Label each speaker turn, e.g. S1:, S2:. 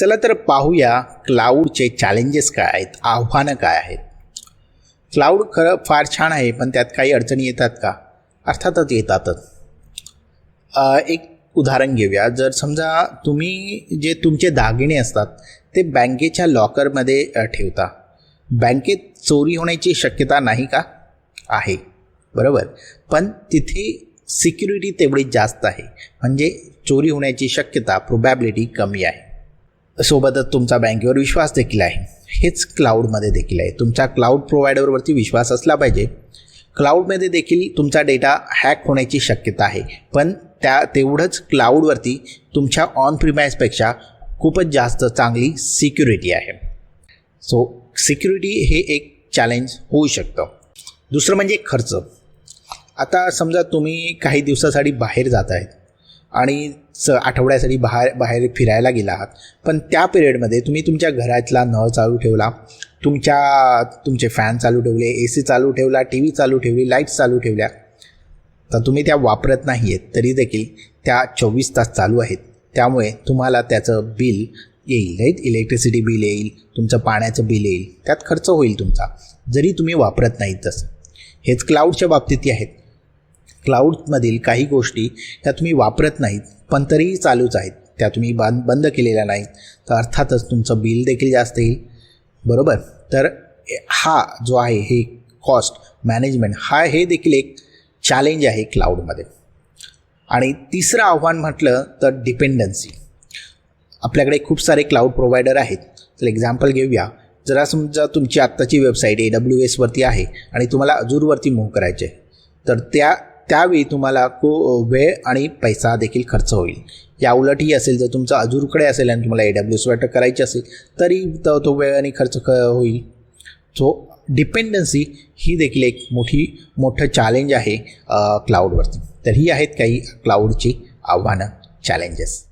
S1: चला तर पाहूया क्लाउडचे चॅलेंजेस काय आहेत, आव्हानं काय आहेत. क्लाउड खरं फार छान आहे, पण त्यात काही अडचणी येतात का? अर्थातच येतातच. एक उदाहरण घेऊया. जर समजा तुम्ही जे तुमचे दागिने असतात ते बँकेच्या लॉकरमध्ये ठेवता, बँकेत चोरी होण्याची शक्यता नाही का? आहे, बरोबर. पण तिथे सिक्युरिटी तेवढी जास्त आहे, म्हणजे चोरी होण्याची शक्यता, प्रोबॅबिलिटी कमी आहे. सोबतच तुमचा बँकेवर विश्वास देखील आहे. हेच क्लाउडमध्ये देखील आहे. तुमच्या क्लाउड प्रोव्हायडरवरती विश्वास असला पाहिजे. क्लाउडमध्ये देखील तुमचा डेटा हॅक होण्याची शक्यता आहे, पण तेवढंच क्लाउडवरती तुमच्या ऑन प्रिमाइसपेक्षा खूपच जास्त चांगली सिक्युरिटी आहे. सो सिक्युरिटी हे एक चॅलेंज होऊ शकतं. दुसरं म्हणजे खर्च. आता समजा तुम्ही काही दिवसासाठी बाहेर जात आहेत आणि आठवड्यासाठी बाहेर फिरायला गेला आहात, पण त्या पिरियडमध्ये तुम्ही तुमच्या घरातला नळ चालू ठेवला, तुमचे फॅन चालू ठेवले, AC चालू ठेवला, TV चालू ठेवली, लाईट्स चालू ठेवल्या, तर तुम्ही त्या वापरत नाही आहेत तरी देखील त्या 24 तास चालू आहेत. त्यामुळे तुम्हाला त्याचं बिल येईल, राईट. इलेक्ट्रिसिटी बिल येईल, तुमचं पाण्याचं बिल येईल, त्यात खर्च होईल तुमचा, जरी तुम्ही वापरत नाहीत तसं. हेच क्लाउडच्या बाबतीतही आहेत. क्लाउडमधील काही गोष्टी त्या तुम्ही वापरत नाहीत पण तरीही चालूच आहेत, त्या तुम्ही बंद केलेल्या नाहीत, तर अर्थातच तुमचं बिल देखील जास्त येईल, बरोबर. तर हा जो आहे हे कॉस्ट मॅनेजमेंट हे देखील एक चॅलेंज आहे क्लाउडमध्ये. आणि तिसरं आव्हान म्हटलं तर डिपेंडन्सी. आपल्याकडे खूप सारे क्लाउड प्रोव्हायडर आहेत. तर एक्झाम्पल घेऊया. जरा समजा तुमची आत्ताची वेबसाईट AWSवरती आहे आणि तुम्हाला अजूरवरती मूव्ह करायचे, तर त्यावेळी तुम्हाला वेळ आणि पैसा देखील खर्च होईल. या उलटही असेल, जर तुमचं अजूरकडे असेल आणि तुम्हाला AWSवर करायचे असेल तरी तो वेळ आणि खर्च होईल. सो डिपेंडन्सी ही देखील एक मोठं चॅलेंज आहे क्लाउडवरती. तर ही आहेत काही क्लाउडची आव्हानं, चॅलेंजेस.